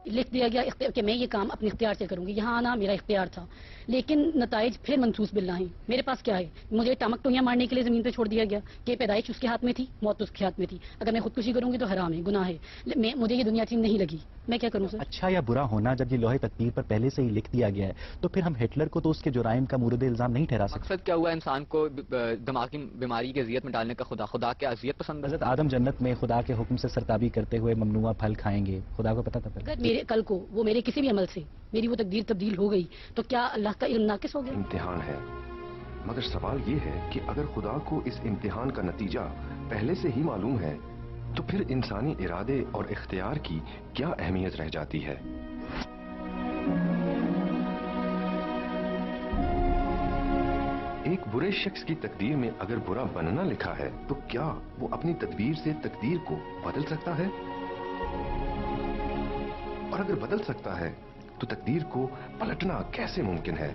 لکھ دیا گیا کہ میں یہ کام اپنے اختیار سے کروں گی. یہاں آنا میرا اختیار تھا, لیکن نتائج پھر منسوس باللہ ہیں. میرے پاس کیا ہے؟ مجھے ٹامک ٹوئیاں مارنے کے لیے زمین پہ چھوڑ دیا گیا کہ پیدائش اس کے ہاتھ میں تھی, موت اس کے ہاتھ میں تھی. اگر میں خودکشی کروں گی تو حرام ہے, گناہ ہے. مجھے یہ دنیا اچھی نہیں لگی, میں کیا کروں سر؟ اچھا یا برا ہونا جب یہ لوہے تقدیر پر پہلے سے ہی لکھ دیا گیا ہے تو پھر ہم ہٹلر کو تو اس کے جرائم کا مورد الزام نہیں ٹھہرا سکتے. مقصد کیا ہوا انسان کو دماغی بیماری کی اذیت میں ڈالنے کا؟ خدا کے اذیت پسند ہے. حضرت آدم جنت میں خدا کے حکم سے سرتابی کرتے ہوئے ممنوعہ پھل کھائیں گے, خدا کو پتا تھا پہلے. اگر میرے کل کو وہ میرے کسی بھی عمل سے میری وہ تقدیر تبدیل ہو گئی تو کیا اللہ کا علم ناقص ہو گیا؟ امتحان ہے, مگر سوال یہ ہے کہ اگر خدا کو اس امتحان کا نتیجہ پہلے سے ہی معلوم ہے تو پھر انسانی ارادے اور اختیار کی کیا اہمیت رہ جاتی ہے؟ ایک برے شخص کی تقدیر میں اگر برا بننا لکھا ہے تو کیا وہ اپنی تدبیر سے تقدیر کو بدل سکتا ہے؟ اور اگر بدل سکتا ہے تو تقدیر کو پلٹنا کیسے ممکن ہے؟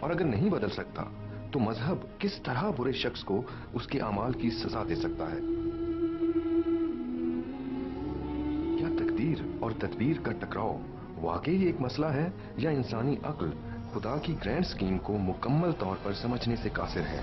اور اگر نہیں بدل سکتا تو مذہب کس طرح برے شخص کو اس کے اعمال کی سزا دے سکتا ہے؟ کیا تقدیر اور تدبیر کا ٹکراؤ واقعی ایک مسئلہ ہے یا انسانی عقل خدا کی گرینڈ سکیم کو مکمل طور پر سمجھنے سے قاصر ہے؟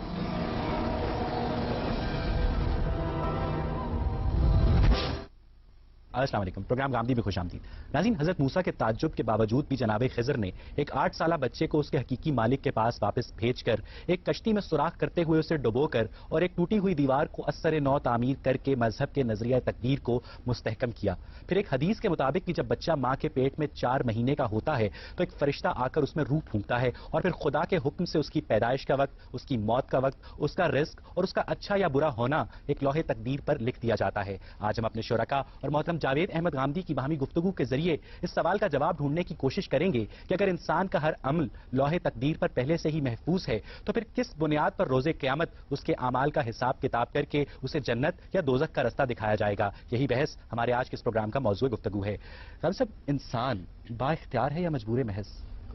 السلام علیکم. پروگرام گامدی میں خوش آمدید. ناظرین, حضرت موسیٰ کے تعجب کے باوجود بھی جناب خضر نے ایک 8 سالہ بچے کو اس کے حقیقی مالک کے پاس واپس بھیج کر ایک کشتی میں سوراخ کرتے ہوئے اسے ڈبو کر اور ایک ٹوٹی ہوئی دیوار کو اثر نو تعمیر کر کے مذہب کے نظریہ تقدیر کو مستحکم کیا. پھر ایک حدیث کے مطابق کہ جب بچہ ماں کے پیٹ میں 4 مہینے کا ہوتا ہے تو ایک فرشتہ آ کر اس میں روح پھونکتا ہے اور پھر خدا کے حکم سے اس کی پیدائش کا وقت, اس کی موت کا وقت, اس کا رزق اور اس کا اچھا یا برا ہونا ایک لوہے تقدیر پر لکھ دیا جاتا ہے. آج ہم اپنے شرکا اور محترم جاوید احمد غامدی کی باہمی گفتگو کے ذریعے اس سوال کا جواب ڈھونڈنے کی کوشش کریں گے کہ اگر انسان کا ہر عمل لوہے تقدیر پر پہلے سے ہی محفوظ ہے تو پھر کس بنیاد پر روز قیامت اس کے اعمال کا حساب کتاب کر کے اسے جنت یا دوزخ کا رستہ دکھایا جائے گا. یہی بحث ہمارے آج کے اس پروگرام کا موضوع گفتگو ہے. صاحب, انسان با اختیار ہے یا مجبور محض؟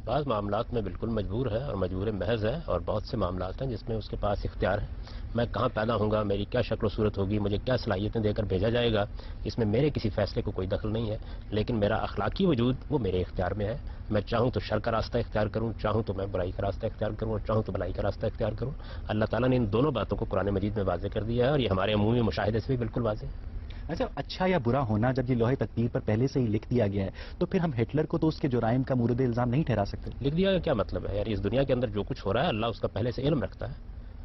بعض معاملات میں بالکل مجبور ہے اور مجبور محض ہے, اور بہت سے معاملات ہیں جس میں اس کے پاس اختیار ہے. میں کہاں پیدا ہوں گا, میری کیا شکل و صورت ہوگی, مجھے کیا صلاحیتیں دے کر بھیجا جائے گا, اس میں میرے کسی فیصلے کو کوئی دخل نہیں ہے. لیکن میرا اخلاقی وجود وہ میرے اختیار میں ہے. میں چاہوں تو شر کا راستہ اختیار کروں, چاہوں تو میں برائی کا راستہ اختیار کروں, اور چاہوں تو بھلائی کا راستہ اختیار کروں. اللہ تعالیٰ نے ان دونوں باتوں کو قرآن مجید میں واضح کر دیا ہے, اور یہ ہمارے عمومی مشاہدے سے بھی بالکل واضح ہے. اچھا, اچھا یا برا ہونا جب یہ لوہے تقدیر پر پہلے سے ہی لکھ دیا گیا ہے تو پھر ہم ہٹلر کو تو اس کے جرائم کا مورد الزام نہیں ٹھہرا سکتے. لکھ دیا کا کیا مطلب ہے یار؟ اس دنیا کے اندر جو کچھ ہو رہا ہے اللہ اس کا پہلے سے علم رکھتا ہے.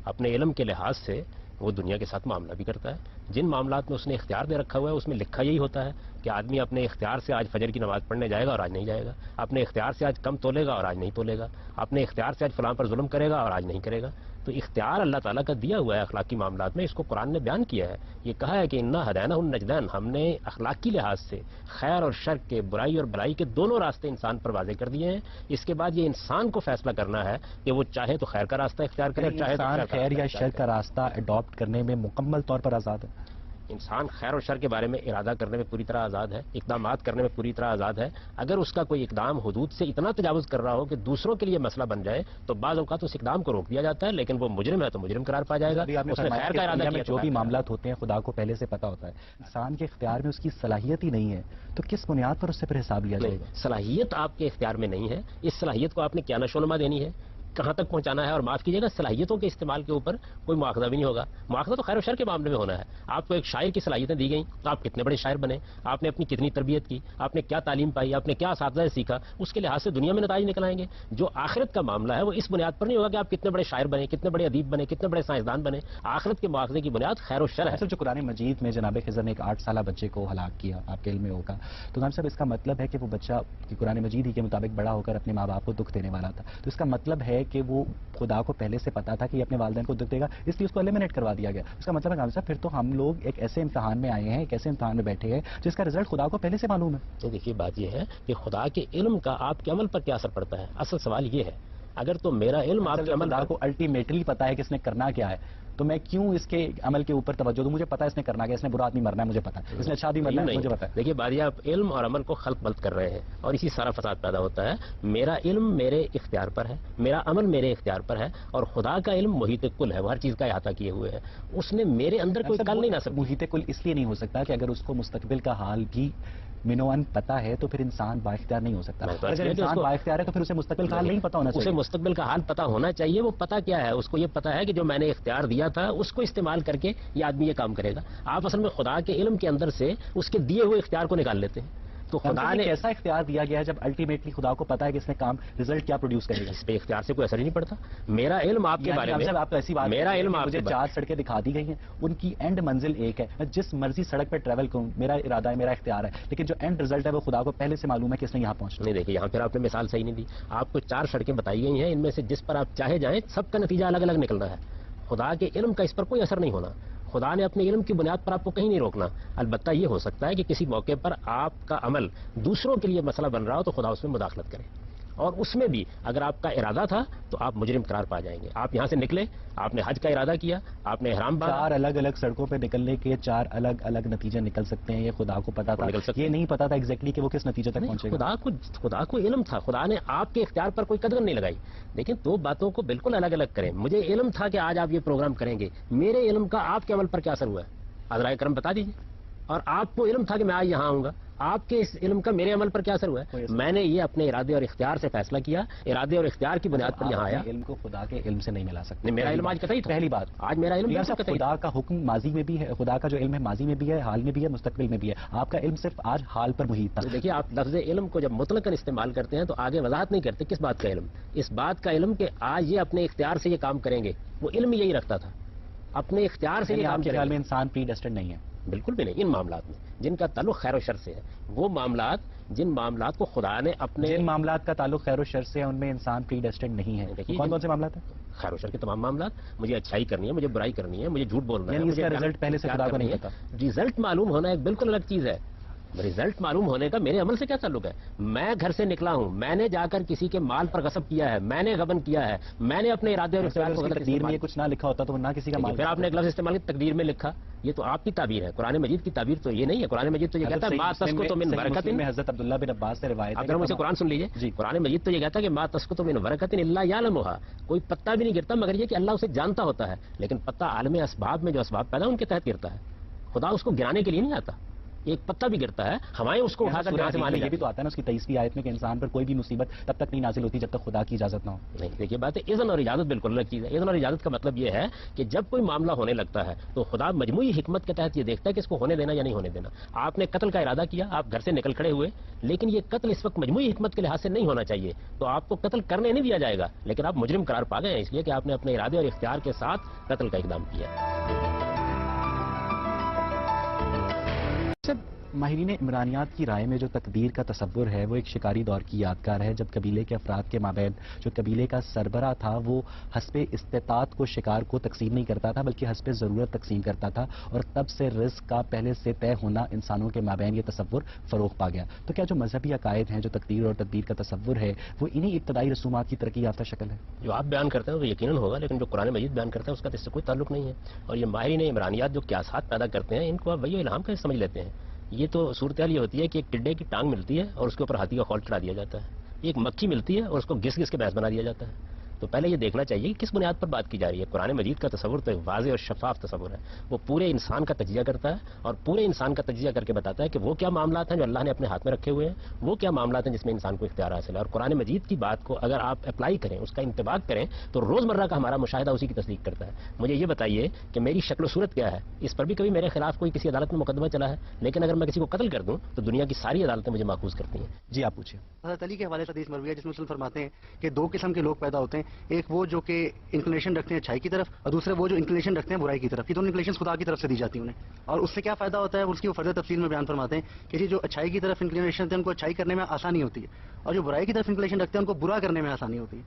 اپنے علم کے لحاظ سے وہ دنیا کے ساتھ معاملہ بھی کرتا ہے. جن معاملات میں اس نے اختیار دے رکھا ہوا ہے اس میں لکھا یہی ہوتا ہے کہ آدمی اپنے اختیار سے آج فجر کی نماز پڑھنے جائے گا اور آج نہیں جائے گا, اپنے اختیار سے آج کم تولے گا اور آج نہیں تولے گا, اپنے اختیار سے آج فلاں پر ظلم کرے گا اور آج نہیں کرے گا. تو اختیار اللہ تعالیٰ کا دیا ہوا ہے اخلاقی معاملات میں. اس کو قرآن نے بیان کیا ہے, یہ کہا ہے کہ انا ہدینہ النجدین, ہم نے اخلاقی لحاظ سے خیر اور شر کے, برائی اور بھلائی کے دونوں راستے انسان پر واضح کر دیے ہیں. اس کے بعد یہ انسان کو فیصلہ کرنا ہے کہ وہ چاہے تو خیر کا راستہ اختیار کرے, چاہے تو خیر یا شر کا راستہ اڈاپٹ کرنے میں مکمل طور پر آزاد ہے. انسان خیر اور شر کے بارے میں ارادہ کرنے میں پوری طرح آزاد ہے, اقدامات کرنے میں پوری طرح آزاد ہے. اگر اس کا کوئی اقدام حدود سے اتنا تجاوز کر رہا ہو کہ دوسروں کے لیے مسئلہ بن جائے تو بعض اوقات اس اقدام کو روک دیا جاتا ہے, لیکن وہ مجرم ہے تو مجرم قرار پایا جائے گا. اس نے خیر کا ارادہ کیا, جو بھی معاملات ہوتے ہیں خدا کو پہلے سے پتا ہوتا ہے. انسان کے اختیار میں اس کی صلاحیت ہی نہیں ہے تو کس بنیاد پر اس سے پھر حساب لیا جائے گا؟ صلاحیت آپ کے اختیار میں نہیں ہے. اس صلاحیت کو آپ نے کیا نشو و نما دینی ہے, کہاں تک پہنچانا ہے. اور معاف کیجیے گا, صلاحیتوں کے استعمال کے اوپر کوئی مواخذہ بھی نہیں ہوگا. مواخذہ تو خیر و شر کے معاملے میں ہونا ہے. آپ کو ایک شاعر کی صلاحیتیں دی گئیں تو آپ کتنے بڑے شاعر بنے, آپ نے اپنی کتنی تربیت کی, آپ نے کیا تعلیم پائی, آپ نے کیا اساتذہ سیکھا, اس کے لحاظ سے دنیا میں نتائج نکل آئیں گے. جو آخرت کا معاملہ ہے وہ اس بنیاد پر نہیں ہوگا کہ آپ کتنے بڑے شاعر بنے, کتنے بڑے ادیب بنے, کتنے بڑے سائنسدان بنے. آخرت کے مواخذے کی بنیاد خیر و شر ہے. جو قرآن مجید میں جناب خضر نے ایک 8 سالہ بچے کو ہلاک کیا, آپ کے علم میں ہوگا, تو صاحب اس کا مطلب ہے کہ وہ بچہ قرآن مجید ہی کے مطابق بڑا ہو کر اپنے ماں باپ کو دکھ دینے والا تھا. تو اس کا مطلب ہے کہ وہ خدا کو پہلے سے پتا تھا کہ یہ اپنے والدین کو دکھ دے گا, اس لیے اس کو ایلیمنیٹ کروا دیا گیا. اس کا مطلب ہے صاحب پھر تو ہم لوگ ایک ایسے امتحان میں آئے ہیں, ایک ایسے امتحان میں بیٹھے ہیں جس کا رزلٹ خدا کو پہلے سے معلوم ہے. تو دیکھیے بات یہ ہے کہ خدا کے علم کا آپ کے عمل پر کیا اثر پڑتا ہے. اصل سوال یہ ہے, اگر تو میرا علم آپ کے عمل کو الٹیمیٹلی پتا ہے کہ اس نے کرنا کیا ہے تو میں کیوں اس کے عمل کے اوپر توجہ دوں؟ مجھے پتا ہے اس نے کرنا کیا، اس نے برا آدمی مرنا ہے مجھے پتا ہے، اس نے اچھا آدمی مرنا ہے مجھے پتا ہے. دیکھیے بادیا، آپ علم اور عمل کو خلط ملط کر رہے ہیں اور اسی سارا فساد پیدا ہوتا ہے. میرا علم میرے اختیار پر ہے، میرا عمل میرے اختیار پر ہے، اور خدا کا علم محیط کل ہے، وہ ہر چیز کا احاطہ کیے ہوئے ہے. اس نے میرے اندر کوئی کل نہیں نہ سکتا. محیط کل اس لیے نہیں ہو سکتا کہ اگر اس کو مستقبل کا حال بھی منوان پتا ہے تو پھر انسان با اختیار نہیں ہو سکتا. اگر انسان با اختیار ہے تو پھر اسے مستقبل کا حال نہیں پتا ہونا چاہیے. اسے مستقبل کا حال پتا ہونا چاہیے. وہ پتا کیا ہے؟ اس کو یہ پتا ہے کہ جو میں نے اختیار دیا تھا اس کو استعمال کر کے یہ آدمی یہ کام کرے گا. آپ اصل میں خدا کے علم کے اندر سے اس کے دیے ہوئے اختیار کو نکال لیتے ہیں. تو خدا نے ایسا اختیار دیا گیا ہے جب الٹیمیٹلی خدا کو پتا ہے کہ اس نے کام رزلٹ کیا پروڈیوس کرے گا. اس پہ اختیار سے کوئی اثر ہی نہیں پڑتا. میرا علم آپ کے بارے میں، آپ تو ایسی بات، میرا علم آپ مجھے 4 سڑکیں دکھا دی گئی ہیں، ان کی اینڈ منزل ایک ہے، میں جس مرضی سڑک پہ ٹریول کروں، میرا ارادہ ہے، میرا اختیار ہے، لیکن جو اینڈ رزلٹ ہے وہ خدا کو پہلے سے معلوم ہے کہ اس نے یہاں پہنچنا. نہیں دیکھیے، یہاں پھر آپ نے مثال صحیح نہیں دی. آپ کو 4 سڑکیں بتائی گئی ہیں، ان میں سے جس پر آپ چاہے جائیں سب کا نتیجہ الگ الگ نکلنا ہے. خدا کے علم کا اس پر کوئی اثر نہیں ہونا. خدا نے اپنے علم کی بنیاد پر آپ کو کہیں نہیں روکنا. البتہ یہ ہو سکتا ہے کہ کسی موقع پر آپ کا عمل دوسروں کے لیے مسئلہ بن رہا ہو تو خدا اس میں مداخلت کرے، اور اس میں بھی اگر آپ کا ارادہ تھا تو آپ مجرم قرار پا جائیں گے. آپ یہاں سے نکلے، آپ نے حج کا ارادہ کیا، آپ نے احرام باندھا. 4 الگ الگ سڑکوں پہ نکلنے کے 4 الگ الگ نتیجے نکل سکتے ہیں. یہ خدا کو پتا تھا، یہ نہیں پتا تھا ایگزیکٹلی کہ وہ کس نتیجے تک پہنچے گا. خدا کو علم تھا. خدا نے آپ کے اختیار پر کوئی قدر نہیں لگائی. لیکن 2 باتوں کو بالکل الگ الگ کریں. مجھے علم تھا کہ آج آپ یہ پروگرام کریں گے. میرے علم کا آپ کے عمل پر کیا اثر ہوا ہے؟ حضرائے کرم بتا دیجیے. اور آپ کو علم تھا کہ میں آج یہاں آؤں گا. آپ کے اس علم کا میرے عمل پر کیا اثر ہوا ہے؟ میں نے یہ اپنے ارادے اور اختیار سے فیصلہ کیا، ارادے اور اختیار کی بنیاد پر یہاں آیا. علم کو خدا کے علم سے نہیں ملا سکتے. میرا علم آج قطعی تھا. پہلی بات، آج میرا علم خدا کا حکم ماضی میں بھی ہے، خدا کا جو علم ہے ماضی میں بھی ہے، حال میں بھی ہے، مستقبل میں بھی ہے. آپ کا علم صرف آج حال پر محیط تھا. دیکھیے، آپ لفظ علم کو جب مطلقاً استعمال کرتے ہیں تو آگے وضاحت نہیں کرتے کس بات کا علم. اس بات کا علم کہ آج یہ اپنے اختیار سے یہ کام کریں گے. وہ علم یہی رکھتا تھا، اپنے اختیار سے یہ کام کریں گے. میں انسان پری ڈیسٹنڈ نہیں ہے. بالکل بھی نہیں. ان معاملات میں جن کا تعلق خیر و شر سے ہے، وہ معاملات جن معاملات کو خدا نے اپنے، جن معاملات کا تعلق خیر و شر سے ہے ان میں انسان پری ڈیسٹنڈ نہیں ہے. کون کون سے معاملات ہیں؟ خیر و شر کے تمام معاملات. مجھے اچھائی کرنی ہے، مجھے برائی کرنی ہے، مجھے جھوٹ بولنا ہے. اس کا رزلٹ پہلے سے خدا کو نہیں پتا. رزلٹ معلوم ہونا ایک بالکل الگ چیز ہے. رزلٹ معلوم ہونے کا میرے عمل سے کیا تعلق ہے؟ میں گھر سے نکلا ہوں، میں نے جا کر کسی کے مال پر غصب کیا ہے، میں نے غبن کیا ہے، میں نے اپنے ارادے اور اختیار کو غلط تقدیر میں یہ کچھ نہ لکھا ہوتا تو نہ کسی کا مال. پھر آپ نے ایک لفظ استعمال کیا، تقدیر میں لکھا. یہ تو آپ کی تعبیر ہے. قرآن مجید کی تعبیر تو یہ نہیں ہے. قرآن مجید تو یہ کہتا ہے ما تسقط من برکۃ. حضرت عبداللہ بن عباس سے روایت ہے. اگر مجھے قرآن سن لیجیے، قرآن مجید تو یہ کہتا ہے کہ ما تسقط من برکۃ الا یعلمها. کوئی پتا بھی نہیں گرتا مگر یہ کہ اللہ اسے جانتا ہوتا ہے. لیکن پتا عالم اسباب میں جو اسباب پیدا ان کے تحت گرتا ہے. خدا اس کو گرانے کے لیے نہیں آتا. ایک پتا بھی گرتا ہے، ہوائیں اس کو اٹھا کر جہاں سے مانے. یہ بھی تو آتا ہے نا اس کی 23ویں آیت میں کہ انسان پر کوئی بھی مصیبت تب تک نہیں نازل ہوتی جب تک خدا کی اجازت نہ ہو. نہیں، دیکھیے بات ہے، اذن اور اجازت بالکل الگ چیز ہے. اذن اور اجازت کا مطلب یہ ہے کہ جب کوئی معاملہ ہونے لگتا ہے تو خدا مجموعی حکمت کے تحت یہ دیکھتا ہے کہ اس کو ہونے دینا یا نہیں ہونے دینا. آپ نے قتل کا ارادہ کیا، آپ گھر سے نکل کھڑے ہوئے، لیکن یہ قتل اس وقت مجموعی حکمت کے لحاظ سے نہیں ہونا چاہیے، تو آپ کو قتل کرنے نہیں دیا جائے گا. لیکن آپ مجرم قرار پا گئے ہیں اس لیے کہ آپ نے اپنے ارادے اور اختیار کے ساتھ قتل کا اقدام کیا. ماہرین عمرانیات کی رائے میں جو تقدیر کا تصور ہے وہ ایک شکاری دور کی یادگار ہے، جب قبیلے کے افراد کے مابین جو قبیلے کا سربراہ تھا وہ حسب استطاعت کو شکار کو تقسیم نہیں کرتا تھا بلکہ حسب ضرورت تقسیم کرتا تھا، اور تب سے رزق کا پہلے سے طے ہونا انسانوں کے مابین یہ تصور فروغ پا گیا. تو کیا جو مذہبی عقائد ہیں، جو تقدیر اور تدبیر کا تصور ہے، وہ انہی ابتدائی رسومات کی ترقی یافتہ شکل ہے؟ جو آپ بیان کرتے ہیں وہ یقیناً ہوگا، لیکن جو قرآن مجید بیان کرتا ہے اس کا اس سے کوئی تعلق نہیں ہے. اور یہ ماہرین عمرانیات جو قیاسات پیدا کرتے ہیں ان کو آپ وہی الہام کا سمجھ لیتے ہیں. یہ تو صورتحال یہ ہوتی ہے کہ ایک ٹڈے کی ٹانگ ملتی ہے اور اس کے اوپر ہاتھی کا خول چڑھا دیا جاتا ہے. ایک مکھی ملتی ہے اور اس کو گھس گھس کے بھینس بنا دیا جاتا ہے. تو پہلے یہ دیکھنا چاہیے کہ کس بنیاد پر بات کی جا رہی ہے. قرآن مجید کا تصور تو ایک واضح اور شفاف تصور ہے. وہ پورے انسان کا تجزیہ کرتا ہے اور پورے انسان کا تجزیہ کر کے بتاتا ہے کہ وہ کیا معاملات ہیں جو اللہ نے اپنے ہاتھ میں رکھے ہوئے ہیں، وہ کیا معاملات ہیں جس میں انسان کو اختیار حاصل ہے. اور قرآن مجید کی بات کو اگر آپ اپلائی کریں، اس کا انطباق کریں، تو روزمرہ کا ہمارا مشاہدہ اسی کی تصدیق کرتا ہے. مجھے یہ بتائیے کہ میری شکل و صورت کیا ہے. اس پر بھی کبھی میرے خلاف کوئی کسی عدالت میں مقدمہ چلا ہے، لیکن اگر میں کسی کو قتل کر دوں تو دنیا کی ساری عدالتیں مجھے ماخوذ کرتی ہیں. جی آپ پوچھیں. حضرت علی کے حوالے سے حدیث مروی ہے جس میں فرماتے ہیں کہ 2 قسم کے لوگ پیدا ہوتے ہیں، ایک وہ جو کہ انکلینیشن رکھتے ہیں اچھائی کی طرف، اور دوسرے وہ جو انکلینیشن رکھتے ہیں برائی کی طرف. یہ دونوں انکلینیشن خدا کی طرف سے دی جاتی ہیں انہیں، اور اس سے کیا فائدہ ہوتا ہے اس کی وہ فرض تفصیل میں بیان فرماتے ہیں کہ جو اچھائی کی طرف انکلینیشن رکھتے ہیں ان کو اچھائی کرنے میں آسانی ہوتی ہے، اور جو برائی کی طرف انکلینیشن رکھتے ہیں ان کو برا کرنے میں آسانی ہوتی ہے.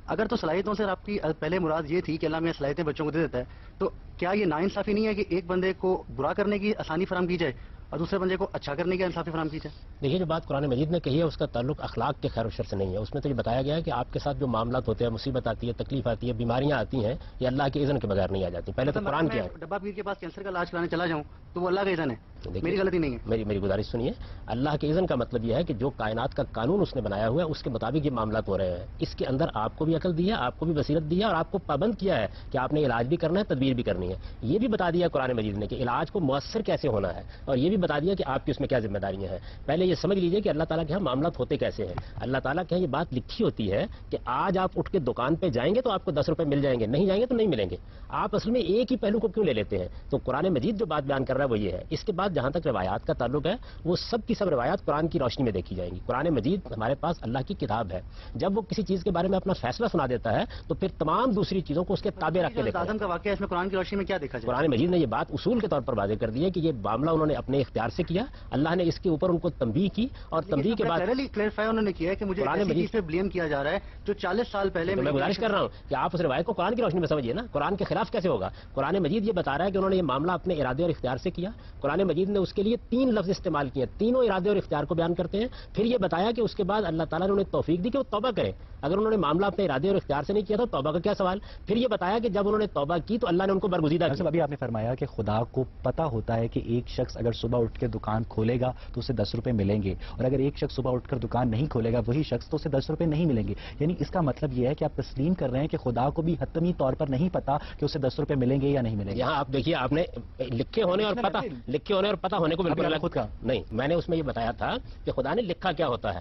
اگر تو صلاحیتوں سے آپ کی پہلے مراد یہ تھی کہ اللہ میں صلاحیتیں بچوں کو دے دیتا ہے، تو کیا یہ ناانصافی نہیں ہے کہ ایک بندے کو برا کرنے کی آسانی فراہم کی جائے اور دوسرے بندے کو اچھا کرنے کی انصافی فراہم کی جائے. دیکھیے جو بات قرآن مجید نے کہی ہے اس کا تعلق اخلاق کے خیر و شر سے نہیں ہے. اس میں تو یہ بتایا گیا ہے کہ آپ کے ساتھ جو معاملات ہوتے ہیں, مصیبت آتی ہے, تکلیف آتی ہے, بیماریاں آتی ہیں, یہ اللہ کے اذن کے بغیر نہیں آ جاتی. پہلے تو قرآن کیا ہے, ڈبا پیر کے پاس کینسر کا علاج کرانے چلا جاؤں تو وہ اللہ کا اذن ہے, میری غلطی نہیں ہے. میری گزارش سنیے. اللہ کے اذن کا مطلب یہ ہے کہ جو کائنات کا قانون اس نے بنایا ہوا ہے اس کے مطابق یہ معاملات ہو رہے ہیں. اس کے اندر آپ کو بھی عقل دی ہے, آپ کو بھی بصیرت دی ہے, اور آپ کو پابند کیا ہے کہ آپ نے علاج بھی کرنا ہے, تدبیر بھی کرنی ہے. یہ بھی بتا دیا قرآن مجید نے کہ علاج کو مؤثر کیسے ہونا ہے, اور یہ بھی بتا دیا کہ آپ کی اس میں کیا ذمہ داریاں ہیں. پہلے یہ سمجھ لیجئے کہ اللہ تعالیٰ کے یہاں معاملات ہوتے کیسے ہیں. اللہ تعالیٰ کے یہاں یہ بات لکھی ہوتی ہے کہ آج آپ اٹھ کے دکان پہ جائیں گے تو آپ کو 10 روپے مل جائیں گے, نہیں جائیں گے تو نہیں ملیں گے. آپ اصل میں ایک ہی پہلو کو کیوں لے لیتے ہیں؟ تو قرآن مجید جو بات بیان کر رہا ہے وہ یہ ہے. اس کے بعد جہاں تک روایات کا تعلق ہے, وہ سب کی سب روایات قرآن کی روشنی میں دیکھی جائیں گی. قرآن مجید ہمارے پاس اللہ کی کتاب ہے. جب وہ کسی چیز کے بارے میں اپنا فیصلہ سنا دیتا ہے تو پھر تمام دوسری چیزوں کو اس کے تابع رکھ کے دیکھتا ہے. آدم کا واقعہ اس میں قرآن کی روشنی میں کیا دیکھا جائے؟ قرآن مجید نے یہ بات اصول کے طور پر واضح کر دی ہے کہ یہ معاملہ انہوں نے اپنے اختیار سے کیا. اللہ نے اس کے اوپر ان کو تنبیہ کی, اور تنبیہ کے بعد کلیئرفائی انہوں نے کیا ہے کہ مجھے قرآن مجید پہ بلیم کیا جا رہا ہے جو 40 سال پہلے. میں گزارش کر رہا ہوں کہ آپ اس روایت کو قرآن کی روشنی میں سمجھیے نا. قرآن کے خلاف کیسے ہوگا؟ قرآن مجید یہ بتا رہا ہے کہ انہوں نے یہ معاملہ اپنے ارادے اور اختیار سے کیا. قرآن مجید نے اس کے لیے 3 لفظ استعمال کیے, تینوں ارادے اور اختیار کو بیان کرتے ہیں. پھر یہ بتایا کہ اس کے بعد اللہ تعالیٰ نے انہیں توفیق دی کہ وہ توبہ کریں. اگر انہوں نے معاملہ اپنے ارادے اور اختیار سے نہیں کیا تو توبہ کا کیا سوال. پھر یہ بتایا کہ جب انہوں نے توبہ کی تو اللہ نے ان کو برگزیدہ کیا. ابھی آپ نے فرمایا کہ خدا کو پتا ہوتا ہے کہ ایک شخص اگر صبح اٹھ کے دکان کھولے گا تو اسے 10 روپے ملیں گے, اور اگر ایک شخص صبح اٹھ کر دکان نہیں کھولے گا وہی شخص تو اسے 10 روپے نہیں ملیں گے. یعنی اس کا مطلب یہ ہے کہ آپ تسلیم کر رہے ہیں کہ خدا کو بھی حتمی طور پر نہیں پتا کہ اسے 10 روپے ملیں گے یا نہیں ملیں گے. یہاں آپ دیکھیے, آپ نے لکھے ہونے اور پتہ ہونے کو بالکل خود کا نہیں. میں نے اس میں یہ بتایا تھا کہ خدا نے لکھا کیا ہوتا ہے.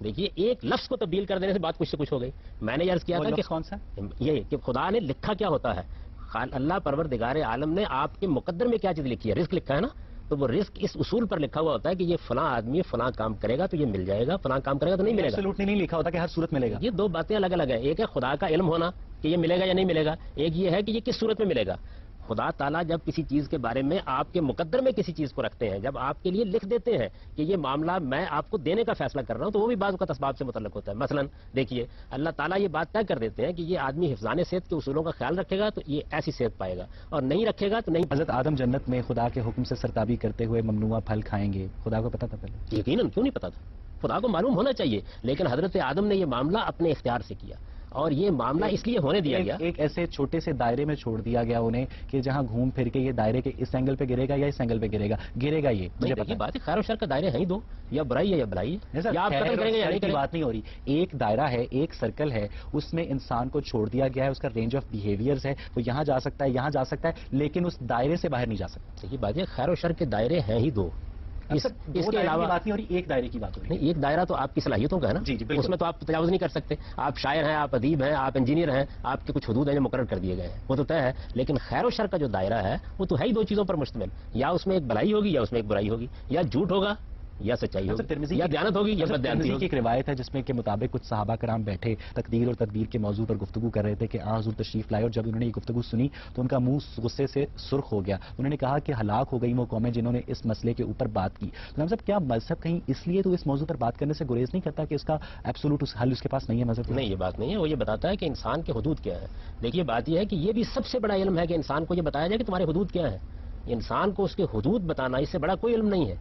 دیکھیے ایک لفظ کو تبدیل کر دینے سے بات کچھ سے کچھ ہو گئی. میں نے عرض کیا تھا کہ کون سا یہ کہ خدا نے لکھا کیا ہوتا ہے. اللہ پروردگار عالم نے آپ کے مقدر میں کیا چیز لکھی ہے؟ رزق لکھا ہے نا. تو وہ رزق اس اصول پر لکھا ہوا ہوتا ہے کہ یہ فلاں آدمی فلاں کام کرے گا تو یہ مل جائے گا, فلاں کام کرے گا تو نہیں ملے گا. ایبسولوٹلی نہیں لکھا ہوتا کہ ہر صورت ملے گا. یہ 2 باتیں الگ الگ ہیں. ایک ہے خدا کا علم ہونا کہ یہ ملے گا یا نہیں ملے گا, ایک یہ ہے کہ یہ کس صورت میں ملے گا. خدا تعالیٰ جب کسی چیز کے بارے میں آپ کے مقدر میں کسی چیز کو رکھتے ہیں, جب آپ کے لیے لکھ دیتے ہیں کہ یہ معاملہ میں آپ کو دینے کا فیصلہ کر رہا ہوں, تو وہ بھی بعض اوقات اسباب سے متعلق ہوتا ہے. مثلا دیکھیے اللہ تعالیٰ یہ بات طے کر دیتے ہیں کہ یہ آدمی حفظان صحت کے اصولوں کا خیال رکھے گا تو یہ ایسی صحت پائے گا, اور نہیں رکھے گا تو نہیں. حضرت آدم جنت میں خدا کے حکم سے سرتابی کرتے ہوئے ممنوعہ پھل کھائیں گے, خدا کو پتا تھا پہلے؟ یقیناً کیوں نہیں پتا تھا, خدا کو معلوم ہونا چاہیے. لیکن حضرت آدم نے یہ معاملہ اپنے اختیار سے کیا, اور یہ معاملہ اس لیے ہونے دیا گیا. ایک ایسے چھوٹے سے دائرے میں چھوڑ دیا گیا انہیں کہ جہاں گھوم پھر کے یہ دائرے کے اس اینگل پہ گرے گا یا اس اینگل پہ گرے گا, یہ مجھے پتا. بات ہے خیر و شر کا دائرے ہیں ہی 2, یا برائی ہے یا بھلائی ہے, یا آپ قتل کریں گے یا نہیں کریں گے. بات نہیں ہو رہی. ایک دائرہ ہے, ایک سرکل ہے, اس میں انسان کو چھوڑ دیا گیا ہے, اس کا رینج آف بیہیویئرز ہے, وہ یہاں جا سکتا ہے, یہاں جا سکتا ہے, لیکن اس دائرے سے باہر نہیں جا سکتا. یہ بات ہے خیر و شر کے دائرے ہیں ہی 2. اس کے علاوہ بات نہیں ہو رہی, ایک دائرے کی بات ہو رہی ہے. ایک دائرہ تو آپ کی صلاحیتوں کا ہے نا. جی بالکل. اس میں تو آپ تجاوز نہیں کر سکتے. آپ شاعر ہیں, آپ ادیب ہیں, آپ انجینئر ہیں, آپ کے کچھ حدود ہیں جو مقرر کر دیے گئے ہیں, وہ تو طے ہے. لیکن خیر و شر کا جو دائرہ ہے وہ تو ہے ہی 2 چیزوں پر مشتمل. یا اس میں ایک بھلائی ہوگی یا اس میں ایک برائی ہوگی, یا جھوٹ ہوگا یا سچائی ہوگی, یا دیانت ہوگی یا بددیانتی ہوگی. ایک روایت ہے جس میں کے مطابق کچھ صحابہ کرام بیٹھے تقدیر اور تدبیر کے موضوع پر گفتگو کر رہے تھے کہ حضور تشریف لائے, اور جب انہوں نے یہ گفتگو سنی تو ان کا منہ غصے سے سرخ ہو گیا. انہوں نے کہا کہ ہلاک ہو گئی وہ قومیں جنہوں نے اس مسئلے کے اوپر بات کی. تو مطلب کیا مذہب کہیں اس لیے تو اس موضوع پر بات کرنے سے گریز نہیں کرتا کہ اس کا ایبسولوٹ حل اس کے پاس نہیں ہے؟ مذہب نہیں, یہ بات نہیں ہے. وہ یہ بتاتا ہے کہ انسان کے حدود کیا ہے. دیکھیے بات یہ ہے کہ یہ بھی سب سے بڑا علم ہے کہ انسان کو یہ بتایا جائے کہ تمہارے حدود کیا ہے. انسان کو اس کے حدود بتانا اس سے بڑا کوئی علم نہیں ہے.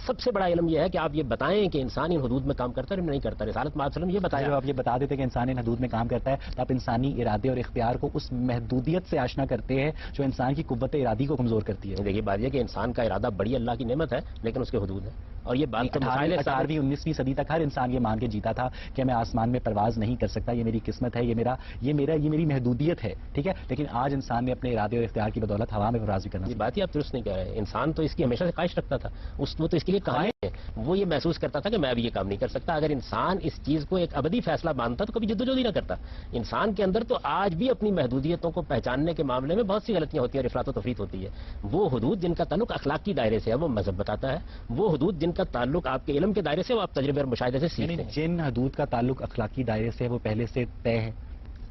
سب سے بڑا علم یہ ہے کہ آپ یہ بتائیں کہ انسان ان حدود میں کام کرتا ہے یا نہیں کرتا. رسالت محمد صلی اللہ علیہ وسلم یہ بتایا. آپ یہ بتا دیتے کہ انسان ان حدود میں کام کرتا ہے تو آپ انسانی ارادے اور اختیار کو اس محدودیت سے آشنا کرتے ہیں جو انسان کی قوت ارادی کو کمزور کرتی ہے. دیکھیے بات یہ کہ انسان کا ارادہ بڑی اللہ کی نعمت ہے, لیکن اس کے حدود ہیں. اور یہ بات 18ویں 19ویں صدی تک ہر انسان یہ مان کے جیتا تھا کہ میں آسمان میں پرواز نہیں کر سکتا, یہ میری قسمت ہے, یہ میری محدودیت ہے, ٹھیک ہے. لیکن آج انسان نے اپنے ارادے اور اختیار کی بدولت ہوا میں پرواز بھی کرنا. یہ بات ہی آپ درست نہیں کہہ رہے. انسان تو اس کی ہمیشہ سے خواہش رکھتا تھا, وہ تو اس کے لیے کہانی ہے. وہ یہ محسوس کرتا تھا کہ میں ابھی یہ کام نہیں کر سکتا. اگر انسان اس چیز کو ایک ابدی فیصلہ مانتا تو کبھی جدوجہد ہی نہ کرتا. انسان کے اندر تو آج بھی اپنی محدودیتوں کو پہچاننے کے معاملے میں بہت سی غلطیاں ہوتی ہیں, افراط و تفریط ہوتی ہے. وہ حدود جن کا تعلق اخلاقی دائرے سے ہے وہ مذہب بتاتا ہے. وہ حدود جن کا تعلق آپ کے علم کے دائرے سے وہ آپ تجربے اور مشاہدے سے سیکھتے ہیں. جن حدود کا تعلق اخلاقی دائرے سے ہے وہ پہلے سے طے ہے.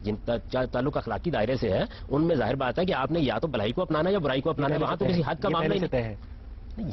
جن کا تعلق اخلاقی دائرے سے ہے ان میں ظاہر بات ہے کہ آپ نے یا تو بھلائی کو اپنانا یا برائی کو اپنانا ہے. وہاں تو کسی حد کا معاملہ ہی نہیں ہے.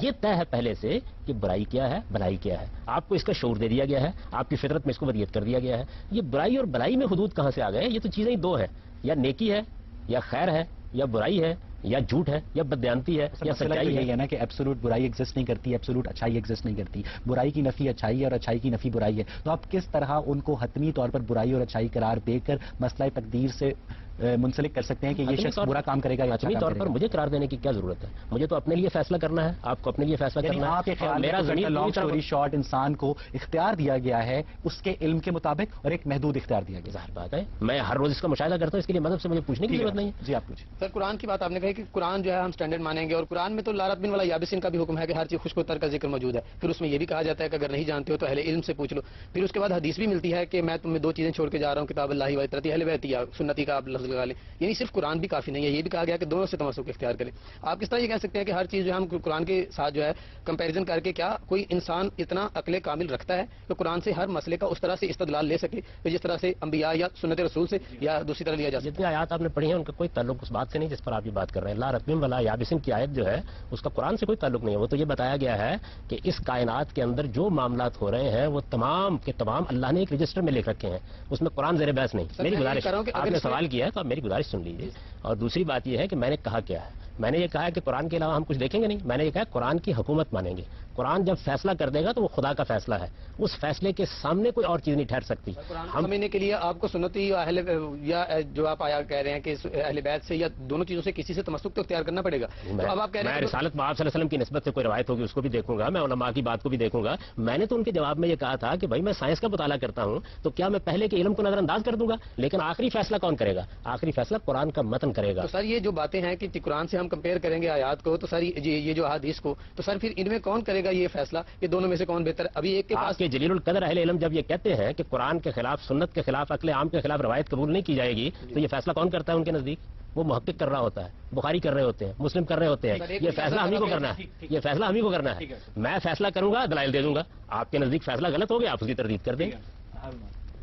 یہ طے ہے پہلے سے کہ برائی کیا ہے بھلائی کیا ہے. آپ کو اس کا شعور دے دیا گیا ہے, آپ کی فطرت میں اس کو ودیت کر دیا گیا ہے. یہ برائی اور بھلائی میں حدود کہاں سے آ گئے؟ یہ تو چیزیں ہی 2 ہیں, یا نیکی ہے یا خیر ہے یا برائی ہے یا جھوٹ ہے یا بددیانتی ہے یا سچائی یہی ہے. ہے نا کہ ایبسولوٹ برائی ایگزسٹ نہیں کرتی، ایبسولوٹ اچھائی ایگزسٹ نہیں کرتی. برائی کی نفی اچھائی ہے اور اچھائی کی نفی برائی ہے. تو آپ کس طرح ان کو حتمی طور پر برائی اور اچھائی قرار دے کر مسئلہ تقدیر سے منسلک کر سکتے ہیں کہ یہ شخص برا کام کرے گا یا اچھا حتمی کام طور کرے پر گا؟ مجھے قرار دینے کی کیا ضرورت ہے؟ مجھے تو اپنے لیے فیصلہ کرنا ہے، آپ کو اپنے لیے فیصلہ یعنی کرنا ہے. آپ کے اور خیال میرا ضمیر لانگ پوری طرح اسٹوری شارٹ انسان کو اختیار دیا گیا ہے اس کے علم کے مطابق اور ایک محدود اختیار دیا گیا. ظاہر بات ہے میں ہر روز اس کا مشاہدہ کرتا ہوں، اس کے لیے مذہب سے مجھے پوچھنے کی ضرورت نہیں ہے. جی آپ پوچھیں. سر قرآن کی بات آپ نے کہی کہ قرآن جو ہے ہم سٹینڈرڈ مانیں گے، اور قرآن میں تو لارت بن والا یابسین کا بھی حکم ہے کہ ہر چیز خوشک و تر کا ذکر موجود ہے. پھر اس میں یہ بھی کہا جاتا ہے کہ اگر نہیں جانتے ہو تو اہل علم سے پوچھ لو. پھر اس کے بعد حدیث بھی ملتی ہے کہ میں تمہیں دو چیزیں چھوڑ کے جا رہا ہوں، کتاب اللہ و اطاعت اہل بیت یا سنتی کا آپ لفظ لگا لیں. یعنی صرف قرآن بھی کافی نہیں ہے، یہ بھی کہا گیا کہ دونوں سے تمسک اختیار کریں. آپ کس طرح یہ کہہ سکتے ہیں کہ ہر چیز جو ہے ہم قرآن کے ساتھ جو ہے کمپیریزن کر کے، کیا کوئی انسان اتنا عقل کامل رکھتا ہے کہ قرآن سے ہر مسئلے کا اس طرح سے استدلال لے سکے کہ جس طرح سے انبیاء یا سنت رسول سے یا دوسری طرح لیا جا سکے؟ جتنی آیات آپ نے پڑھی ہیں ان کا کوئی تعلق اس بات سے نہیں جس پر آپ یہ بات کر رہے ہیں. لا رتبم ولا یابسن کی آیت جو ہے اس کا قرآن سے کوئی تعلق نہیں ہے. وہ تو یہ بتایا گیا ہے کہ اس کائنات کے اندر جو معاملات ہو رہے ہیں وہ تمام کے تمام اللہ نے ایک رجسٹر میں لکھ رکھے ہیں، اس میں قرآن زیر بحث نہیں. میری میں یہ گزارش، کہہ رہا ہوں کہ آپ اگر نے اس میں- سوال کیا ہے تو آپ میری گزارش سن لیجیے. اور دوسری بات یہ ہے کہ میں نے کہا کیا ہے. میں نے یہ کہا ہے کہ قرآن کے علاوہ ہم کچھ دیکھیں گے نہیں. میں نے یہ کہا قرآن کی حکومت مانیں گے. قرآن جب فیصلہ کر دے گا تو وہ خدا کا فیصلہ ہے، اس فیصلے کے سامنے کوئی اور چیز نہیں ٹھہر سکتی. قرآن کو سمجھنے کے لیے آپ کو سنتی یا اہل یا جو آپ آیا کہہ رہے ہیں کہ اہل بیت سے یا دونوں چیزوں سے کسی سے تمسک تو اختیار کرنا پڑے گا. تو اب آپ کہہ رہے میں ہیں کہ رسالت مآب صلی اللہ علیہ وسلم کی نسبت سے کوئی روایت ہوگی اس کو بھی دیکھوں گا، میں علماء کی بات کو بھی دیکھوں گا. میں نے تو ان کے جواب میں یہ کہا تھا کہ بھائی میں سائنس کا مطالعہ کرتا ہوں تو کیا میں پہلے کے علم کو نظر انداز کر دوں گا؟ لیکن آخری فیصلہ کون کرے گا؟ آخری فیصلہ قرآن کا متن کرے گا. تو سر یہ جو باتیں ہیں کہ قرآن سے ہم کمپیئر کریں گے آیات کو، تو سر یہ جو احادیث کو، تو سر پھر ان میں کون کرے گا یہ فیصلہ کہ دونوں میں سے کون بہتر ہے؟ ابھی ایک کے آپ پاس کے جلیل القدر اہل علم جب یہ کہتے ہیں کہ قرآن کے خلاف، سنت کے خلاف، عقل عام کے خلاف روایت قبول نہیں کی جائے گی، تو یہ فیصلہ کون کرتا ہے ان کے نزدیک؟ وہ محقق کر رہا ہوتا ہے، بخاری کر رہے ہوتے ہیں، مسلم کر رہے ہوتے ہیں. یہ فیصلہ ہم ہی کو کرنا ہے، یہ فیصلہ ہم ہی کو کرنا ہے. میں فیصلہ کروں گا، دلائل دے دوں گا. آپ کے نزدیک فیصلہ غلط ہو گیا، آپ اس کی تردید کر دیں.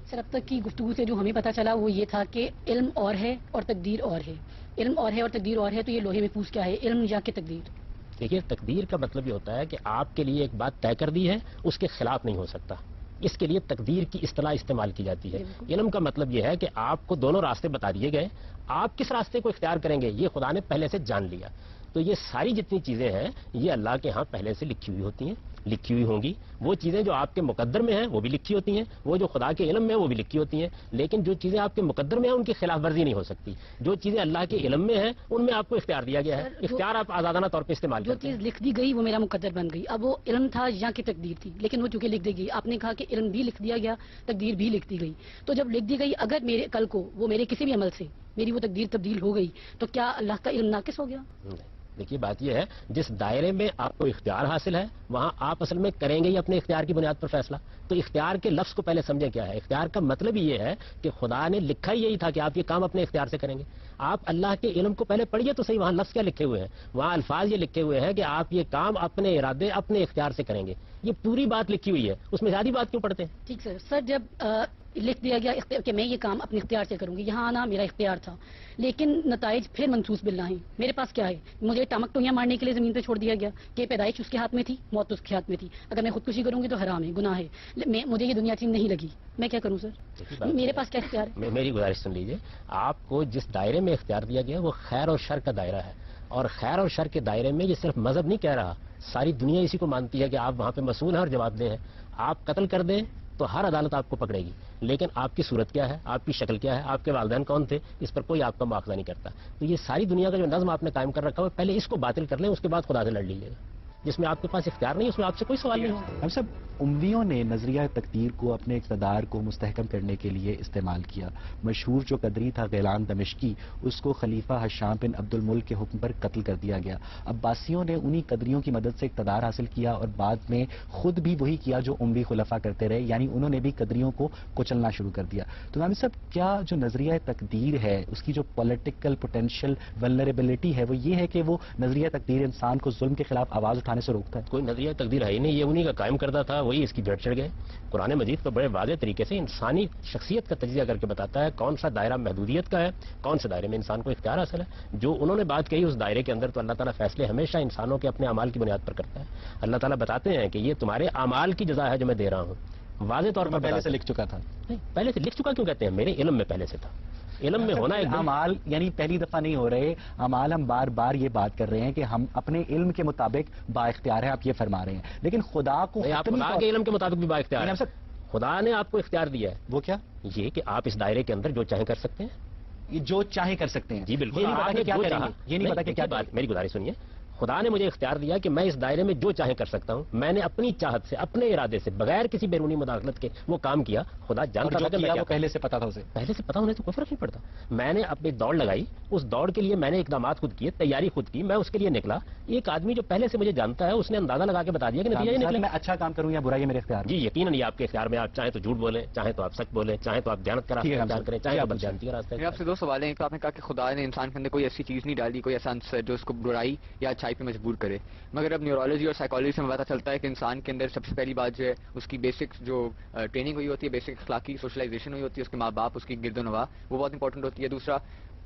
سر اب تک کی گفتگو سے جو ہمیں پتہ چلا وہ یہ تھا کہ علم اور ہے اور تقدیر اور ہے. علم اور ہے اور تقدیر اور ہے، تو یہ لوہے میں پوچھ کیا ہے، علم یا کہ تقدیر؟ دیکھیے تقدیر کا مطلب یہ ہوتا ہے کہ آپ کے لیے ایک بات طے کر دی ہے، اس کے خلاف نہیں ہو سکتا. اس کے لیے تقدیر کی اصطلاح استعمال کی جاتی ہے. علم کا مطلب یہ ہے کہ آپ کو دونوں راستے بتا دیے گئے، آپ کس راستے کو اختیار کریں گے یہ خدا نے پہلے سے جان لیا. تو یہ ساری جتنی چیزیں ہیں یہ اللہ کے ہاں پہلے سے لکھی ہوئی ہوتی ہیں، لکھی ہوئی ہوں گی. وہ چیزیں جو آپ کے مقدر میں ہیں وہ بھی لکھی ہوتی ہیں، وہ جو خدا کے علم میں ہیں وہ بھی لکھی ہوتی ہیں. لیکن جو چیزیں آپ کے مقدر میں ہیں ان کی خلاف ورزی نہیں ہو سکتی. جو چیزیں اللہ کے علم میں ہیں ان میں آپ کو اختیار دیا گیا ہے. اختیار آپ آزادانہ طور پہ استعمال جو کرتے ہیں. چیز لکھ دی گئی وہ میرا مقدر بن گئی. اب وہ علم تھا یا کہ تقدیر تھی، لیکن وہ چونکہ لکھ دی گئی. آپ نے کہا کہ علم بھی لکھ دیا گیا، تقدیر بھی لکھ دی گئی. تو جب لکھ دی گئی، اگر میرے کل کو وہ میرے کسی بھی عمل سے میری وہ تقدیر تبدیل ہو گئی تو کیا اللہ کا علم ناقص ہو گیا؟ دیکھیے بات یہ ہے جس دائرے میں آپ کو اختیار حاصل ہے وہاں آپ اصل میں کریں گے ہی اپنے اختیار کی بنیاد پر فیصلہ. تو اختیار کے لفظ کو پہلے سمجھیں کیا ہے. اختیار کا مطلب یہ ہے کہ خدا نے لکھا ہی یہی تھا کہ آپ یہ کام اپنے اختیار سے کریں گے. آپ اللہ کے علم کو پہلے پڑھیے تو صحیح، وہاں لفظ کیا لکھے ہوئے ہیں؟ وہاں الفاظ یہ لکھے ہوئے ہیں کہ آپ یہ کام اپنے ارادے اپنے اختیار سے کریں گے. یہ پوری بات لکھی ہوئی ہے، اس میں زیادہ بات کیوں پڑھتے ہیں؟ ٹھیک سر جب لکھ دیا گیا کہ میں یہ کام اپنے اختیار سے کروں گی، یہاں آنا میرا اختیار تھا، لیکن نتائج پھر منسوس باللہ ہیں. میرے پاس کیا ہے؟ مجھے ٹامک ٹوئیاں مارنے کے لیے زمین پہ چھوڑ دیا گیا کہ پیدائش اس کے ہاتھ میں تھی، موت اس کے ہاتھ میں تھی. اگر میں خودکشی کروں گی تو حرام ہے، گناہ ہے. مجھے یہ دنیا چین نہیں لگی، میں کیا کروں سر؟ میرے پاس کیا اختیار ہے؟ میری گزارش سن لیجیے. آپ کو جس دائرے میں اختیار دیا گیا وہ خیر اور شر کا دائرہ ہے. اور خیر اور شر کے دائرے میں یہ صرف مذہب نہیں کہہ رہا، ساری دنیا اسی کو مانتی ہے کہ آپ وہاں پہ مسئول ہیں اور جواب دیں ہیں. آپ قتل کر دیں تو ہر عدالت آپ کو پکڑے گی، لیکن آپ کی صورت کیا ہے، آپ کی شکل کیا ہے، آپ کے والدین کون تھے، اس پر کوئی آپ کا مواخذہ نہیں کرتا. تو یہ ساری دنیا کا جو نظم آپ نے قائم کر رکھا ہے پہلے اس کو باطل کر لیں، اس کے بعد خدا سے لڑ لیجیے گا. جس میں آپ کے پاس اختیار نہیں، اس میں آپ سے کوئی سوال نہیں ہوگا. ہم سب امویوں نے نظریہ تقدیر کو اپنے اقتدار کو مستحکم کرنے کے لیے استعمال کیا. مشہور جو قدری تھا غیلان دمشقی، اس کو خلیفہ ہشام بن عبد الملک کے حکم پر قتل کر دیا گیا. عباسیوں نے انہی قدریوں کی مدد سے اقتدار حاصل کیا اور بعد میں خود بھی وہی کیا جو اموی خلفاء کرتے رہے، یعنی انہوں نے بھی قدریوں کو کچلنا شروع کر دیا. تو نامی صاحب کیا جو نظریہ تقدیر ہے اس کی جو پولیٹیکل پوٹینشیل ولنریبلٹی ہے وہ یہ ہے کہ وہ نظریہ تقدیر انسان کو ظلم کے خلاف آواز اٹھانے سے روکتا ہے؟ کوئی نظریہ تقدیر ہے ہی نہیں، یہ انہی کا قائم کردہ تھا، وہی اس کی بھیٹ چڑھ گئے. قرآن مجید تو بڑے واضح طریقے سے انسانی شخصیت کا تجزیہ کر کے بتاتا ہے کون سا دائرہ محدودیت کا ہے، کون سے دائرے میں انسان کو اختیار حاصل ہے. جو انہوں نے بات کہی اس دائرے کے اندر تو اللہ تعالیٰ فیصلے ہمیشہ انسانوں کے اپنے اعمال کی بنیاد پر کرتا ہے. اللہ تعالیٰ بتاتے ہیں کہ یہ تمہارے اعمال کی جزا ہے جو میں دے رہا ہوں. واضح طور پر پہلے سے لکھ چکا تھا. پہلے سے لکھ چکا کیوں کہتے ہیں؟ میرے علم میں پہلے سے تھا. علم میں ہونا ایک امال یعنی پہلی دفعہ نہیں ہو رہے امال، ہم بار بار یہ بات کر رہے ہیں کہ ہم اپنے علم کے مطابق با اختیار ہیں، آپ یہ فرما رہے ہیں، لیکن خدا کو آپ خدا کے علم کے مطابق بھی با اختیار ہیں. خدا نے آپ کو اختیار دیا ہے. وہ کیا؟ یہ کہ آپ اس دائرے کے اندر جو چاہیں کر سکتے ہیں. یہ جو چاہیں کر سکتے ہیں. جی بالکل. یہ نہیں پتا کہ کیا کریں گے. یہ نہیں پتا کہ کیا بات. میری گزارش سنیے. خدا نے مجھے اختیار دیا کہ میں اس دائرے میں جو چاہیں کر سکتا ہوں. میں نے اپنی چاہت سے، اپنے ارادے سے، بغیر کسی بیرونی مداخلت کے وہ کام کیا. خدا جانتا تھا کہ وہ پہلے سے پتا تھا اسے. پہلے سے پتا ہونے سے کوئی فرق نہیں پڑتا. میں نے اپنی دوڑ لگائی، اس دوڑ کے لیے میں نے اقدامات خود کیے، تیاری خود کی، میں اس کے لیے نکلا. ایک آدمی جو پہلے سے مجھے جانتا ہے اس نے اندازہ لگا کے بتا دیا کہ نتیجہ یہ نکلا. میں اچھا کام کروں یا برا، یہ میرے اختیار. جی یقیناً یہ آپ کے اختیار میں. آپ چاہیں تو جھوٹ بولیں، چاہیں تو آپ سچ بولیں، چاہیں تو آپ دیانت کا راستہ اختیار کریں، چاہیں آپ بدجانتی کا راستہ. آپ سے دو سوال ہیں. آپ نے کہا کہ خدا نے انسان کے اندر کوئی ایسی چیز نہیں ڈالی، کوئی ایسا عنصر جو اس کو برائی یا اچھائی پہ مجبور کرے. مگر اب نیورولوجی اور سائیکالوجی سے ہمیں پتا چلتا ہے کہ انسان کے اندر سب سے پہلی بات جو ہے اس کی بیسک جو ٹریننگ ہوئی ہوتی ہے، بیسک اخلاقی سوشلائزیشن ہوئی ہوتی ہے، اس کے ماں باپ، اس کی گرد و نواح، وہ بہت انپورٹنٹ ہوتی ہے. دوسرا،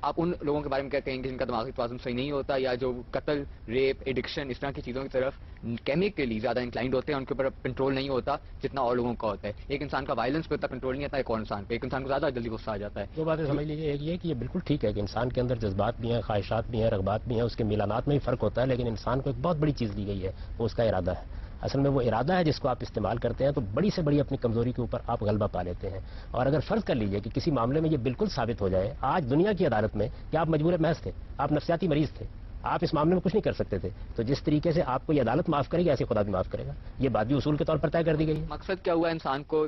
آپ ان لوگوں کے بارے میں کیا کہیں گے جن کا دماغی توازن صحیح نہیں ہوتا یا جو قتل، ریپ، ایڈکشن، اس طرح کی چیزوں کی طرف کیمیکلی زیادہ انکلائنڈ ہوتے ہیں، ان کے اوپر کنٹرول نہیں ہوتا جتنا اور لوگوں کا ہوتا ہے. ایک انسان کا وائلنس پہ اتنا کنٹرول نہیں آتا ایک اور انسان پہ. ایک انسان کو زیادہ جلدی غصہ آ جاتا ہے. دو باتیں سمجھ لیجیے. ایک یہ کہ یہ بالکل ٹھیک ہے کہ انسان کے اندر جذبات بھی ہیں، خواہشات بھی ہیں، رغبات بھی ہیں، اس کے میلانات میں ہی فرق ہوتا ہے. لیکن انسان کو ایک بہت بڑی چیز دی گئی ہے، وہ اس کا ارادہ ہے. اصل میں وہ ارادہ ہے جس کو آپ استعمال کرتے ہیں تو بڑی سے بڑی اپنی کمزوری کے اوپر آپ غلبہ پا لیتے ہیں. اور اگر فرض کر لیجئے کہ کسی معاملے میں یہ بالکل ثابت ہو جائے آج دنیا کی عدالت میں کہ آپ مجبور محض تھے، آپ نفسیاتی مریض تھے، آپ اس معاملے میں کچھ نہیں کر سکتے تھے، تو جس طریقے سے آپ کو یہ عدالت معاف کرے گی ایسے خدا بھی معاف کرے گا. یہ بات بھی اصول کے طور پر طے کر دی گئی ہے. مقصد کیا ہوا انسان کو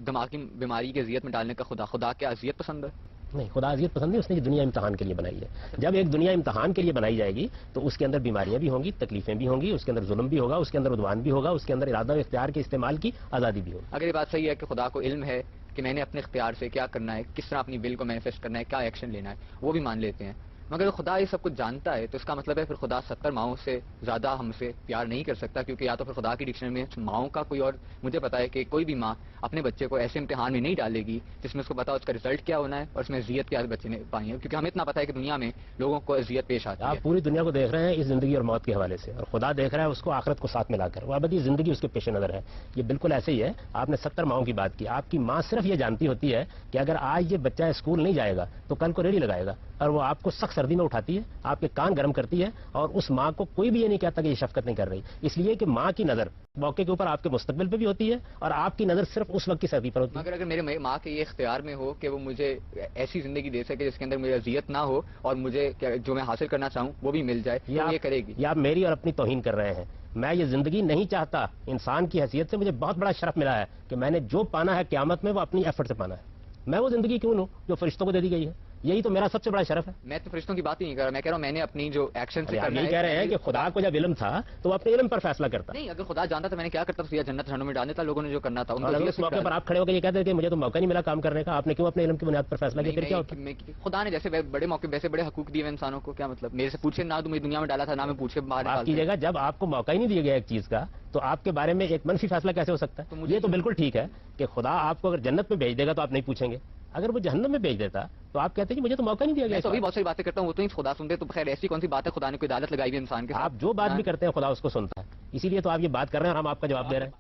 دماغی بیماری کی اذیت میں ڈالنے کا؟ خدا کیا اذیت پسند ہے؟ نہیں، خدا اذیت پسند نہیں. اس نے یہ دنیا امتحان کے لیے بنائی ہے. جب ایک دنیا امتحان کے لیے بنائی جائے گی تو اس کے اندر بیماریاں بھی ہوں گی، تکلیفیں بھی ہوں گی، اس کے اندر ظلم بھی ہوگا، اس کے اندر عدوان بھی ہوگا، اس کے اندر ارادہ و اختیار کے استعمال کی آزادی بھی ہوگی. اگر یہ بات صحیح ہے کہ خدا کو علم ہے کہ میں نے اپنے اختیار سے کیا کرنا ہے، کس طرح اپنی ول کو مینیفیسٹ کرنا ہے، کیا ایکشن لینا ہے، وہ بھی مان لیتے ہیں. مگر خدا یہ سب کچھ جانتا ہے تو اس کا مطلب ہے پھر خدا 70 ماؤں سے زیادہ ہم سے پیار نہیں کر سکتا، کیونکہ یا تو پھر خدا کی ڈکشنری میں ماؤں کا کوئی اور، مجھے پتا ہے کہ کوئی بھی ماں اپنے بچے کو ایسے امتحان میں نہیں ڈالے گی جس میں اس کو پتا اس کا رزلٹ کیا ہونا ہے اور اس میں اذیت کیا بچے نے پائی ہے. کیونکہ ہمیں اتنا پتا ہے کہ دنیا میں لوگوں کو اذیت پیش آتی ہے. آپ پوری دنیا کو دیکھ رہے ہیں اس زندگی اور موت کے حوالے سے، اور خدا دیکھ رہا ہے اس کو آخرت کو ساتھ ملا کر. وہ ابدی زندگی اس کے پیش نظر ہے. یہ بالکل ایسے ہی ہے. آپ نے 70 ماؤں کی بات کی. آپ کی ماں صرف یہ جانتی ہوتی ہے کہ اگر آج یہ بچہ اسکول نہیں جائے گا تو کل کو ریڑھی لگائے گا، اور وہ آپ کو سخت سردی میں اٹھاتی ہے، آپ کے کان گرم کرتی ہے، اور اس ماں کو کوئی بھی یہ نہیں کہتا کہ یہ شفقت نہیں کر رہی. اس لیے کہ ماں کی نظر موقع کے اوپر آپ کے مستقبل پہ بھی ہوتی ہے اور آپ کی نظر صرف اس وقت کی سردی پر ہوتی ہے. مگر اگر میرے ماں کے یہ اختیار میں ہو کہ وہ مجھے ایسی زندگی دے سکے جس کے اندر مجھے اذیت نہ ہو اور مجھے جو میں حاصل کرنا چاہوں وہ بھی مل جائے، یہ کرے گی. یہ آپ میری اور اپنی توہین کر رہے ہیں. میں یہ زندگی نہیں چاہتا. انسان کی حیثیت سے مجھے بہت بڑا شرف ملا ہے کہ میں نے جو پانا ہے قیامت میں وہ اپنی ایفرٹ سے پانا ہے. میں وہ زندگی کیوں لوں جو فرشتوں کو دے دی گئی ہے؟ یہی تو میرا سب سے بڑا شرف ہے. میں تو فرشتوں کی بات ہی نہیں کر رہا. میں کہہ رہا ہوں میں نے اپنی جو ایکشن سے کرنا ہے. یہ کہہ رہے ہیں کہ خدا کو جب علم تھا تو وہ اپنے علم پر فیصلہ کرتا. نہیں، اگر خدا جانتا تو میں نے کیا کرتا؟ سیدھا جنت جہنم میں ڈالنے تھا. لوگوں نے جو کرنا تھا اس موقع پر آپ کھڑے ہو کے یہ کہتے ہیں کہ مجھے تو موقع نہیں ملا کام کرنے کا، آپ نے کیوں اپنے علم کی بنیاد پر فیصلہ کیا؟ پھر کیا ہوتا؟ خدا نے جیسے بڑے موقع ویسے بڑے حقوق دیے انسانوں کو. کیا مطلب میرے سے پوچھے نہ تمہیں دنیا میں ڈالا تھا نہ میں پوچھے باہر. آپ کیجیے گا جب آپ کو موقع ہی نہیں دیا گیا ایک چیز کا تو آپ کے بارے میں ایک منفی فیصلہ کیسے ہو سکتا ہے؟ یہ تو بالکل ٹھیک ہے کہ خدا آپ کو اگر جنت میں بھیج دے گا تو آپ نہیں پوچھیں گے. اگر وہ جہنم میں بھیج دیتا تو آپ کہتے ہیں کہ مجھے تو موقع نہیں دیا گیا. میں تو بھی بہت ساری باتیں کرتا ہوں وہ تو نہیں خدا سنتے. تو خیر ایسی کون سی بات ہے خدا نے کوئی عدالت لگائی ہوئی انسان کے ساتھ؟ آپ جو بات بھی کرتے ہیں خدا اس کو سنتا ہے. اسی لیے تو آپ یہ بات کر رہے ہیں اور ہم آپ کا جواب دے رہے ہیں.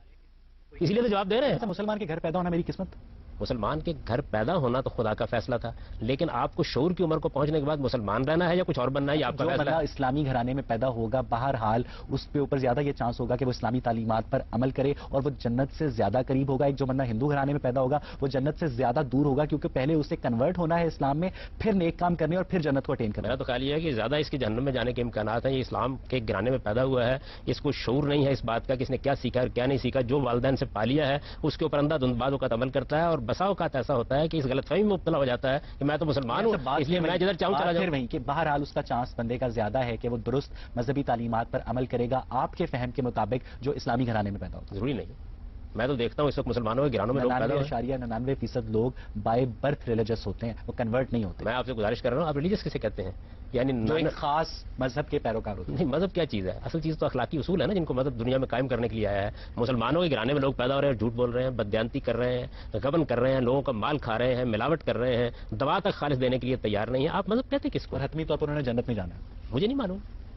اسی لیے تو جواب دے رہے ہیں. مسلمان کے گھر پیدا ہونا میری قسمت. مسلمان کے گھر پیدا ہونا تو خدا کا فیصلہ تھا، لیکن آپ کو شعور کی عمر کو پہنچنے کے بعد مسلمان رہنا ہے یا کچھ اور بننا ہے یہ آپ کا فیصلہ ہے. اسلامی گھرانے میں پیدا ہوگا بہرحال اس پہ اوپر زیادہ یہ چانس ہوگا کہ وہ اسلامی تعلیمات پر عمل کرے اور وہ جنت سے زیادہ قریب ہوگا. ایک جو بندہ ہندو گھرانے میں پیدا ہوگا وہ جنت سے زیادہ دور ہوگا کیونکہ پہلے اسے کنورٹ ہونا ہے اسلام میں، پھر نیک کام کرنے اور پھر جنت کو اٹین کرنا. میرا تو خیال یہ ہے کہ زیادہ اس کے جہنم میں جانے کے امکانات ہیں. یہ اسلام کے گھرانے میں پیدا ہوا ہے، اس کو شعور نہیں ہے اس بات کا کہ اس نے کیا سیکھا اور کیا نہیں سیکھا. جو والدین سے پا لیا ہے اس کے اوپر اندھا دھند بعض اوقات عمل کرتا ہے اور بسا اوقات ایسا ہوتا ہے کہ اس غلط فہمی میں مبتلا ہو جاتا ہے کہ میں تو مسلمان ہوں اس لیے میں جدھر چاہوں چلا جاؤں. وہیں کہ بہرحال اس کا چانس بندے کا زیادہ ہے کہ وہ درست مذہبی تعلیمات پر عمل کرے گا آپ کے فہم کے مطابق جو اسلامی گھرانے میں پیدا ہوگا. ضروری نہیں. میں تو دیکھتا ہوں اس وقت مسلمانوں کے گھرانوں میں لوگ پیدا ہوتے ہیں 99% لوگ بائی برتھ ریلیجس ہوتے ہیں، وہ کنورٹ نہیں ہوتے. میں آپ سے گزارش کر رہا ہوں آپ ریلیجس کسے کہتے ہیں؟ یعنی جو ایک خاص مذہب کے پیروکار ہوتے ہیں. نہیں، مذہب کیا چیز ہے؟ اصل چیز تو اخلاقی اصول ہے نا جن کو مذہب دنیا میں قائم کرنے کے لیے آیا ہے. مسلمانوں کے گھرانے میں لوگ پیدا ہو رہے ہیں، جھوٹ بول رہے ہیں، بددیانتی کر رہے ہیں، غبن کر رہے ہیں، لوگوں کا مال کھا رہے ہیں، ملاوٹ کر رہے ہیں، دوا تک خالص دینے کے لیے تیار نہیں ہے. آپ مذہب کہتے ہیں کس کو؟ اور حتمی طور پر انہوں نے جنت میں جانا ہے. مجھے نہیں معلوم.